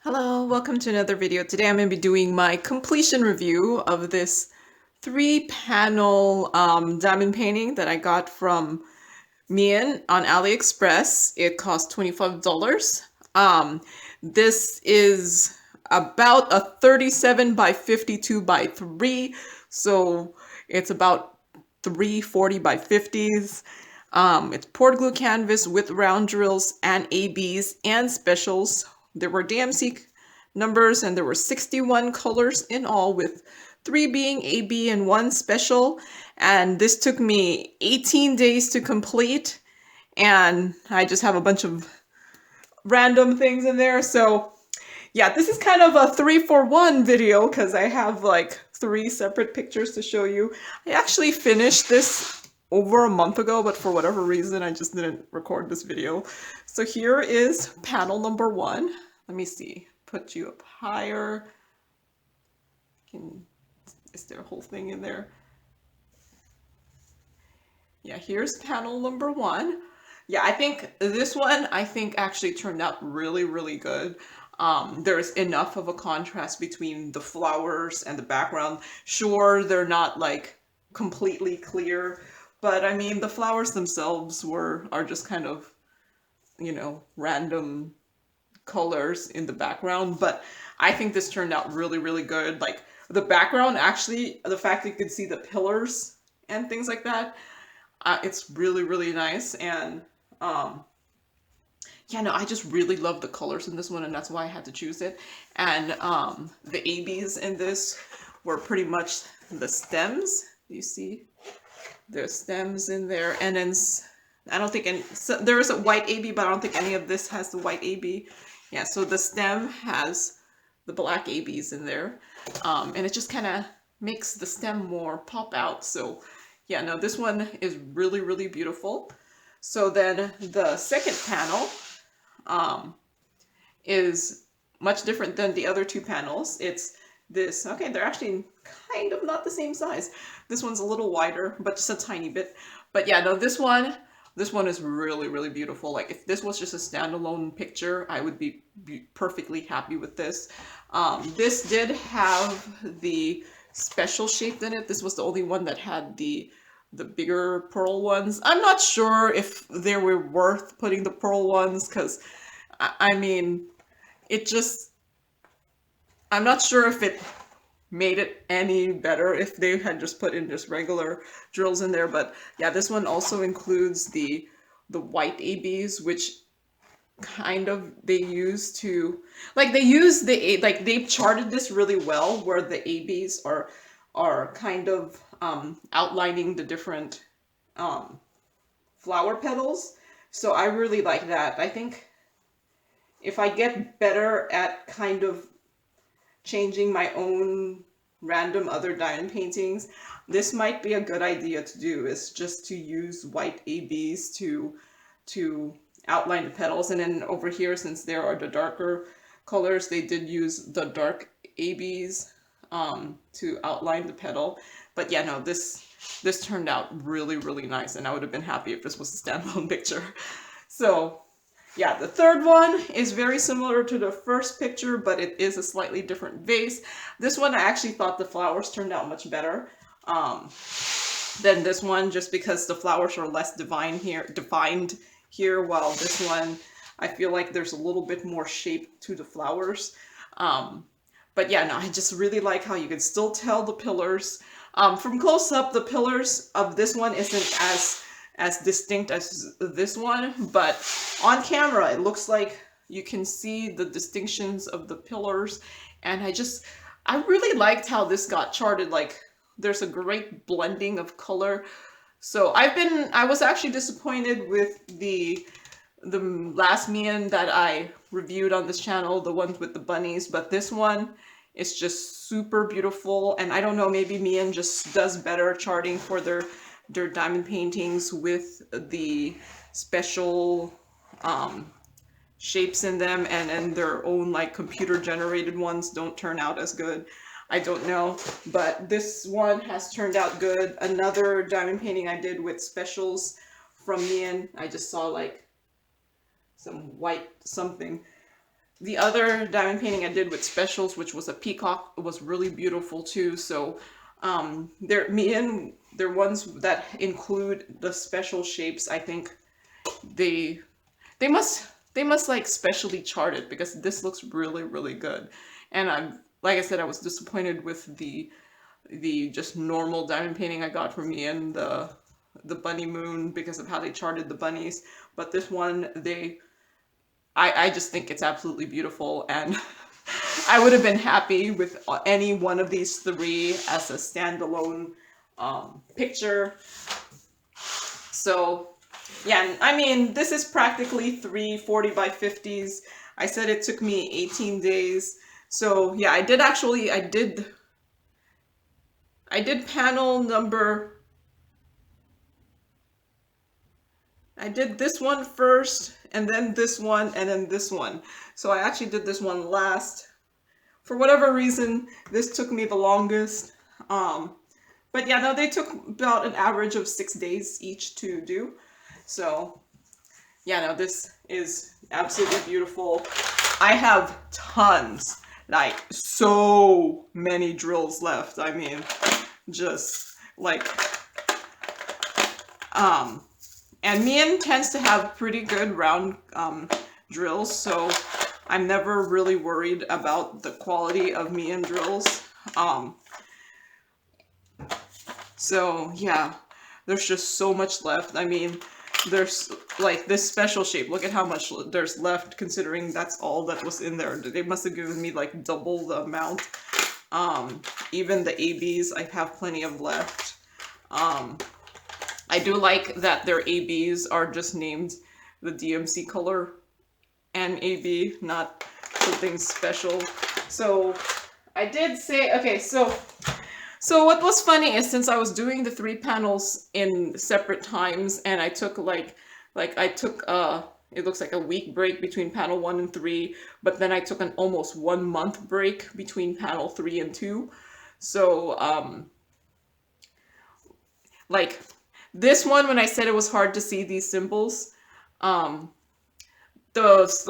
Hello, welcome to another video. Today I'm going to be doing my completion review of this 3-panel diamond painting that I got from Meian on AliExpress. It cost $25. This is about a 37 by 52 by 3, so it's about 340 by 50s. It's poured glue canvas with round drills and ABs and specials. There were DMC numbers and there were 61 colors in all, with 3 being AB and 1 special. And this took me 18 days to complete. And I just have a bunch of random things in there. So yeah, this is kind of a 3-for-1 video because I have like 3 separate pictures to show you. I actually finished this over a month ago, but for whatever reason, I just didn't record this video. So here is panel number 1. Let me see, put you up higher. Is there a whole thing in there? Yeah, here's panel number 1. Yeah, I think this one, actually turned out really, really good. There's enough of a contrast between the flowers and the background. Sure, they're not like completely clear, but I mean, the flowers themselves are just kind of, random colors in the background. But I think this turned out really, really good. Like the background, actually, the fact that you could see the pillars and things like that, it's really, really nice. And yeah, no, I just really love the colors in this one, and that's why I had to choose it. And the ABs in this were pretty much the stems. You see the stems in there, and then I don't think there is a white AB, but I don't think any of this has the white AB. Yeah, so the stem has the black ABs in there, and it just kind of makes the stem more pop out. So yeah, no, this one is really, really beautiful. So then the second panel is much different than the other 2 panels. It's this, okay, they're actually kind of not the same size. This one's a little wider, but just a tiny bit. But yeah, no, this one is really, really beautiful. Like if this was just a standalone picture, I would be perfectly happy with this. This did have the special shape in it. This was the only one that had the bigger pearl ones. I'm not sure if they were worth putting the pearl ones, because I mean, I'm not sure if it made it any better if they had just put in just regular drills in there. But yeah, this one also includes the white ABs, which kind of they use to, like, they've charted this really well, where the ABs are kind of outlining the different flower petals. So I really like that. I think if I get better at kind of changing my own random other diamond paintings, this might be a good idea to do, is just to use white ABs to outline the petals. And then over here, since there are the darker colors, they did use the dark ABs to outline the petal. But yeah, no, this turned out really, really nice, and I would have been happy if this was a standalone picture. So yeah, the third one is very similar to the first picture, but it is a slightly different vase. This one, I actually thought the flowers turned out much better than this one, just because the flowers are less defined here, while this one, I feel like there's a little bit more shape to the flowers. But yeah, no, I just really like how you can still tell the pillars. From close up, the pillars of this one isn't as distinct as this one, but on camera it looks like you can see the distinctions of the pillars. And I really liked how this got charted. Like there's a great blending of color. So I was actually disappointed with the last Meian that I reviewed on this channel, the ones with the bunnies, but this one is just super beautiful. And I don't know, maybe Meian just does better charting for their diamond paintings with the special shapes in them, and their own like computer generated ones don't turn out as good. I don't know, but this one has turned out good. Another diamond painting I did with specials from Meian, I just saw like some white something. The other diamond painting I did with specials, which was a peacock, was really beautiful too. So they're ones that include the special shapes. I think they they must like specially chart it, because this looks really, really good. And I'm, like I said, I was disappointed with the just normal diamond painting I got from Meian, the bunny moon, because of how they charted the bunnies. But this one, I just think it's absolutely beautiful, and I would have been happy with any one of these three as a standalone picture. So yeah, I mean, this is practically three 40 by 50s. I said it took me 18 days. So yeah, I did panel number, I did this one first, and then this one, and then this one. So I actually did this one last. For whatever reason, this took me the longest. But yeah, no, they took about an average of 6 days each to do. So yeah, no, this is absolutely beautiful. I have tons, like so many drills left. I mean, just like, and Meian tends to have pretty good round drills, so I'm never really worried about the quality of Meian drills. So yeah, there's just so much left. I mean, there's like this special shape. Look at how much there's left, considering that's all that was in there. They must have given me like double the amount. Even the ABs, I have plenty of left. I do like that their ABs are just named the DMC color and AB, not something special. So I did say, okay, so what was funny is, since I was doing the 3 panels in separate times, and I took I took it looks like a week break between panel 1 and 3, but then I took an almost 1 month break between panel 3 and 2. So like this one, when I said it was hard to see these symbols, it was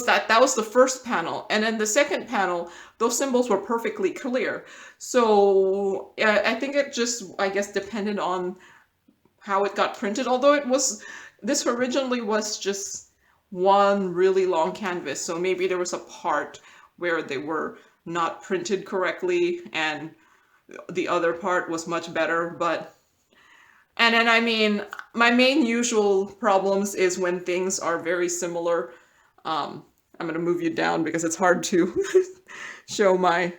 that was the first panel, and then the second panel, those symbols were perfectly clear. So I think it just, I guess, depended on how it got printed, although this originally was just one really long canvas, so maybe there was a part where they were not printed correctly and the other part was much better. But and then, I mean, my main usual problems is when things are very similar. I'm going to move you down because it's hard to show my...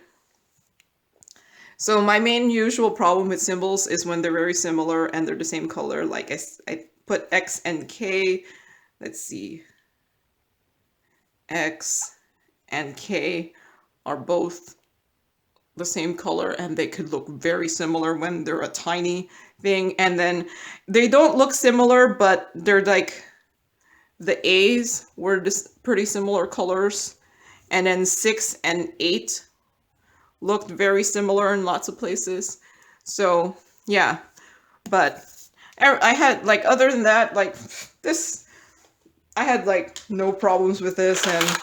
So my main usual problem with symbols is when they're very similar and they're the same color. Like I put X and K. Let's see. X and K are both the same color, and they could look very similar when they're a tiny thing. And then they don't look similar, but they're like, the A's were just pretty similar colors, and then 6 and 8 looked very similar in lots of places. So yeah, but I had, like, other than that, like this, I had like no problems with this, and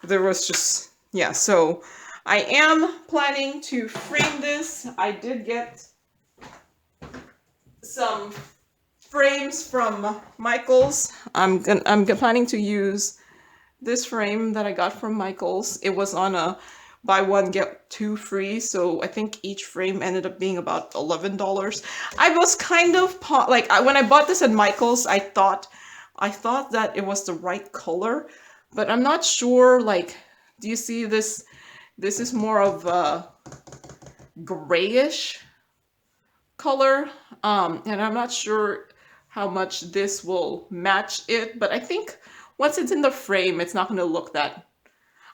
there was just, yeah. So I am planning to frame this. I did get some frames from Michaels. I'm planning to use this frame that I got from Michaels. It was on a buy one get 2 free, so I think each frame ended up being about $11. I was kind of when I bought this at Michaels, I thought that it was the right color, but I'm not sure. Like, do you see this? This is more of a grayish color, and I'm not sure how much this will match it, but I think once it's in the frame, it's not going to look that...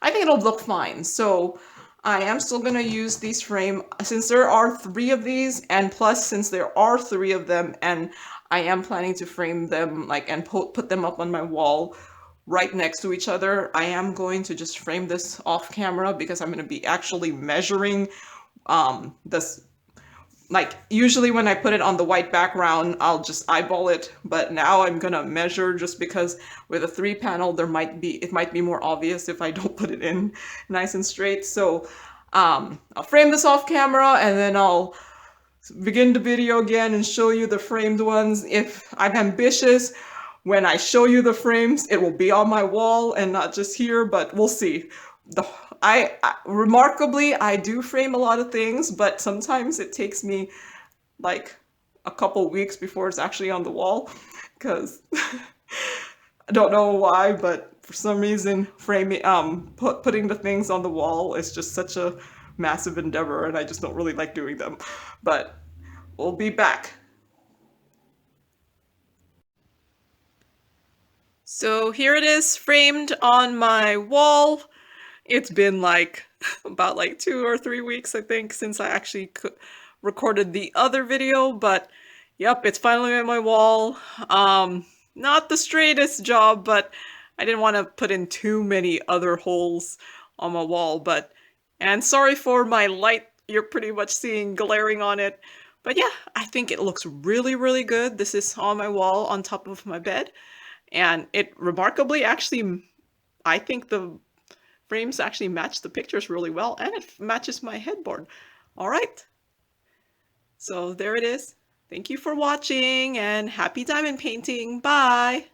I think it'll look fine. So I am still going to use these frame, since there are 3 of these, and plus since there are 3 of them, and I am planning to frame them, like, and put them up on my wall right next to each other. I am going to just frame this off camera, because I'm going to be actually measuring this like usually when I put it on the white background, I'll just eyeball it, but now I'm gonna measure just because with a 3 panel it might be more obvious if I don't put it in nice and straight. So I'll frame this off camera and then I'll begin the video again and show you the framed ones. If I'm ambitious, when I show you the frames, it will be on my wall and not just here, but we'll see. Remarkably, I do frame a lot of things, but sometimes it takes me like a couple weeks before it's actually on the wall, because I don't know why, but for some reason, putting the things on the wall is just such a massive endeavor, and I just don't really like doing them. But we'll be back. So here it is, framed on my wall. It's been like about like 2 or 3 weeks, I think, since I actually recorded the other video, but yep, it's finally on my wall. Not the straightest job, but I didn't want to put in too many other holes on my wall, and sorry for my light you're pretty much seeing glaring on it. But yeah, I think it looks really, really good. This is on my wall on top of my bed, and it remarkably actually, I think the frames actually match the pictures really well, and it matches my headboard. All right, so there it is. Thank you for watching, and happy diamond painting. Bye!